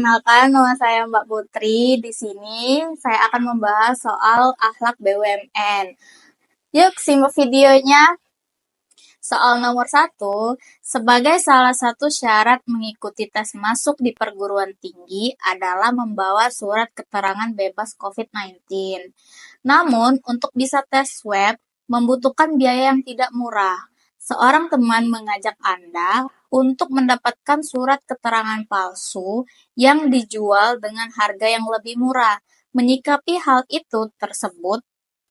Perkenalkan, nama saya Mbak Putri. Di sini saya akan membahas soal akhlak BUMN. Yuk, simak videonya. Soal nomor 1, sebagai salah satu syarat mengikuti tes masuk di perguruan tinggi adalah membawa surat keterangan bebas COVID-19. Namun, untuk bisa tes swab, membutuhkan biaya yang tidak murah. Seorang teman mengajak Anda untuk mendapatkan surat keterangan palsu yang dijual dengan harga yang lebih murah. Menyikapi hal itu tersebut,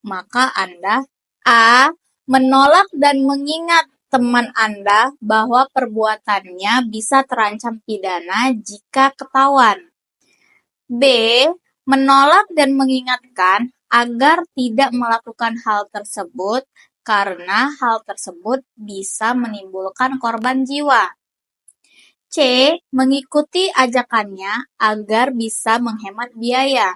maka Anda A. Menolak dan mengingat teman Anda bahwa perbuatannya bisa terancam pidana jika ketahuan. B. Menolak dan mengingatkan agar tidak melakukan hal tersebut karena hal tersebut bisa menimbulkan korban jiwa. C. Mengikuti ajakannya agar bisa menghemat biaya.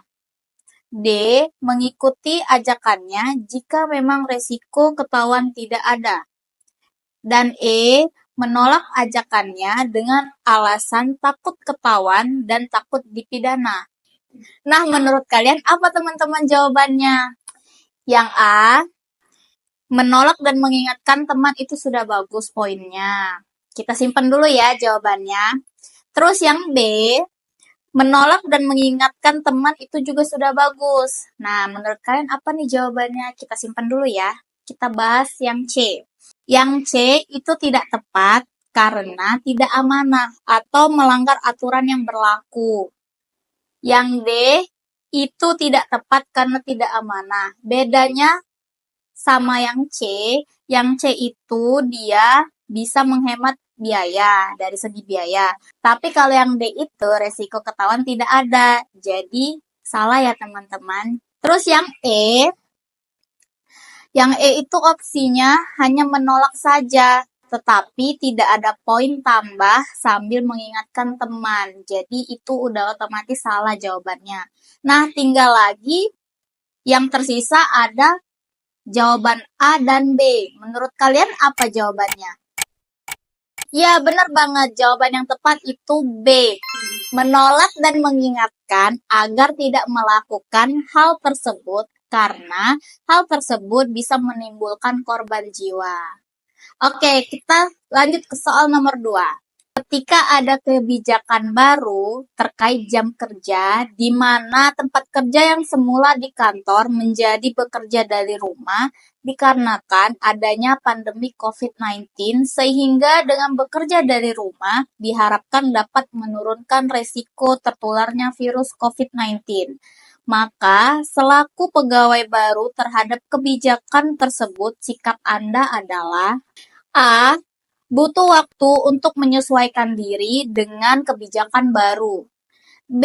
D. Mengikuti ajakannya jika memang resiko ketahuan tidak ada. Dan E. Menolak ajakannya dengan alasan takut ketahuan dan takut dipidana. Nah, menurut kalian apa teman-teman jawabannya? Yang A. Menolak dan mengingatkan teman itu sudah bagus poinnya. Kita simpan dulu ya jawabannya. Terus yang B. Menolak dan mengingatkan teman itu juga sudah bagus. Nah, menurut kalian apa nih jawabannya? Kita simpan dulu ya. Kita bahas yang C. Yang C itu tidak tepat karena tidak amanah atau melanggar aturan yang berlaku. Yang D itu tidak tepat karena tidak amanah. Bedanya sama yang C itu dia bisa menghemat biaya, dari segi biaya. Tapi kalau yang D itu resiko ketahuan tidak ada. Jadi salah ya teman-teman. Terus yang E itu opsinya hanya menolak saja, tetapi tidak ada poin tambah sambil mengingatkan teman. Jadi itu udah otomatis salah jawabannya. Nah, tinggal lagi yang tersisa ada jawaban A dan B. Menurut kalian apa jawabannya? Ya, benar banget. Jawaban yang tepat itu B. Menolak dan mengingatkan agar tidak melakukan hal tersebut karena hal tersebut bisa menimbulkan korban jiwa. Oke, kita lanjut ke soal nomor 2. Ketika ada kebijakan baru terkait jam kerja, di mana tempat kerja yang semula di kantor menjadi bekerja dari rumah dikarenakan adanya pandemi COVID-19, sehingga dengan bekerja dari rumah diharapkan dapat menurunkan resiko tertularnya virus COVID-19. Maka, selaku pegawai baru terhadap kebijakan tersebut, sikap Anda adalah A. Butuh waktu untuk menyesuaikan diri dengan kebijakan baru. B.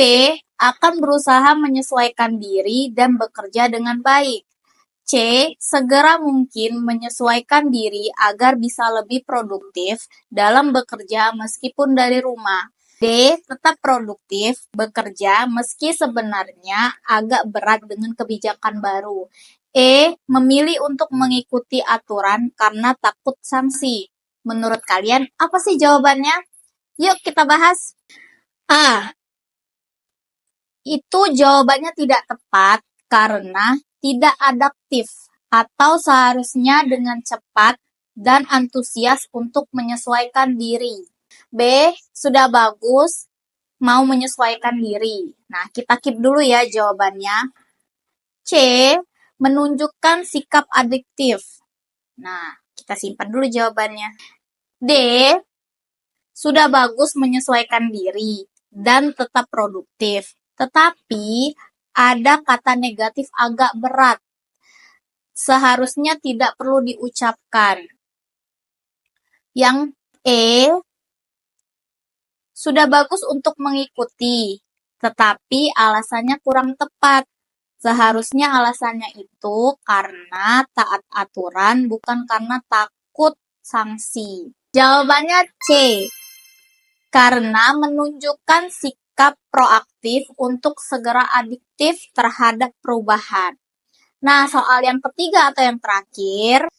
Akan berusaha menyesuaikan diri dan bekerja dengan baik. C. Segera mungkin menyesuaikan diri agar bisa lebih produktif dalam bekerja meskipun dari rumah. D. Tetap produktif bekerja meski sebenarnya agak berat dengan kebijakan baru. E. Memilih untuk mengikuti aturan karena takut sanksi. Menurut kalian, apa sih jawabannya? Yuk kita bahas. A. Itu jawabannya tidak tepat karena tidak adaptif atau seharusnya dengan cepat dan antusias untuk menyesuaikan diri. B. Sudah bagus, mau menyesuaikan diri. Nah, kita keep dulu ya jawabannya. C. Menunjukkan sikap adiktif. Nah, kita simpan dulu jawabannya. D. Sudah bagus menyesuaikan diri dan tetap produktif. Tetapi ada kata negatif agak berat. Seharusnya tidak perlu diucapkan. Yang E. Sudah bagus untuk mengikuti, tetapi alasannya kurang tepat. Seharusnya alasannya itu karena taat aturan, bukan karena takut sanksi. Jawabannya C. Karena menunjukkan sikap proaktif untuk segera adiktif terhadap perubahan. Nah, soal yang ketiga atau yang terakhir,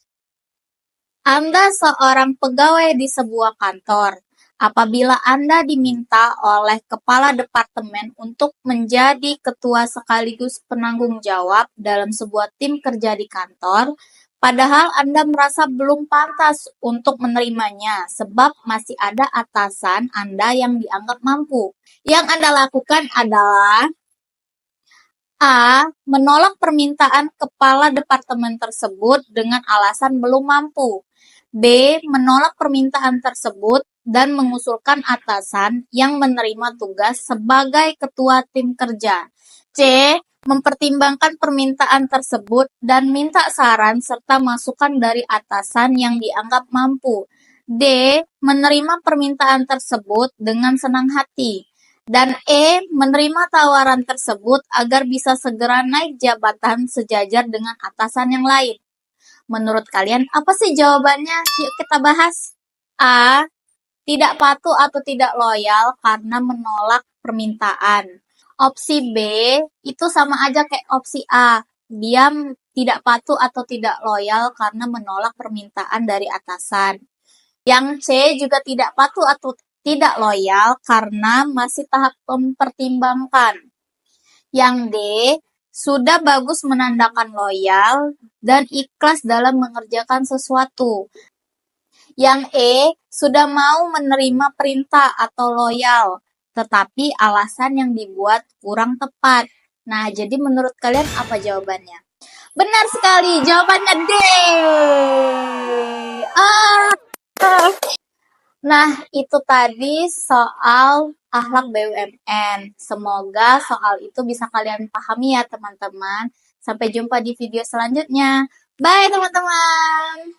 Anda seorang pegawai di sebuah kantor. Apabila Anda diminta oleh kepala departemen untuk menjadi ketua sekaligus penanggung jawab dalam sebuah tim kerja di kantor, padahal Anda merasa belum pantas untuk menerimanya sebab masih ada atasan Anda yang dianggap mampu. Yang Anda lakukan adalah A. Menolak permintaan kepala departemen tersebut dengan alasan belum mampu. B. Menolak permintaan tersebut dan mengusulkan atasan yang menerima tugas sebagai ketua tim kerja. C. Mempertimbangkan permintaan tersebut dan minta saran serta masukan dari atasan yang dianggap mampu. D. Menerima permintaan tersebut dengan senang hati. Dan E. Menerima tawaran tersebut agar bisa segera naik jabatan sejajar dengan atasan yang lain. Menurut kalian, apa sih jawabannya? Yuk kita bahas. A. Tidak patuh atau tidak loyal karena menolak permintaan. Opsi B itu sama aja kayak opsi A. Dia tidak patuh atau tidak loyal karena menolak permintaan dari atasan. Yang C juga tidak patuh atau tidak loyal karena masih tahap mempertimbangkan. Yang D sudah bagus menandakan loyal dan ikhlas dalam mengerjakan sesuatu. Yang E sudah mau menerima perintah atau loyal, tetapi alasan yang dibuat kurang tepat. Nah, jadi menurut kalian apa jawabannya? Benar sekali, jawabannya D. Nah, itu tadi soal akhlak BUMN. Semoga soal itu bisa kalian pahami ya, teman-teman. Sampai jumpa di video selanjutnya. Bye, teman-teman.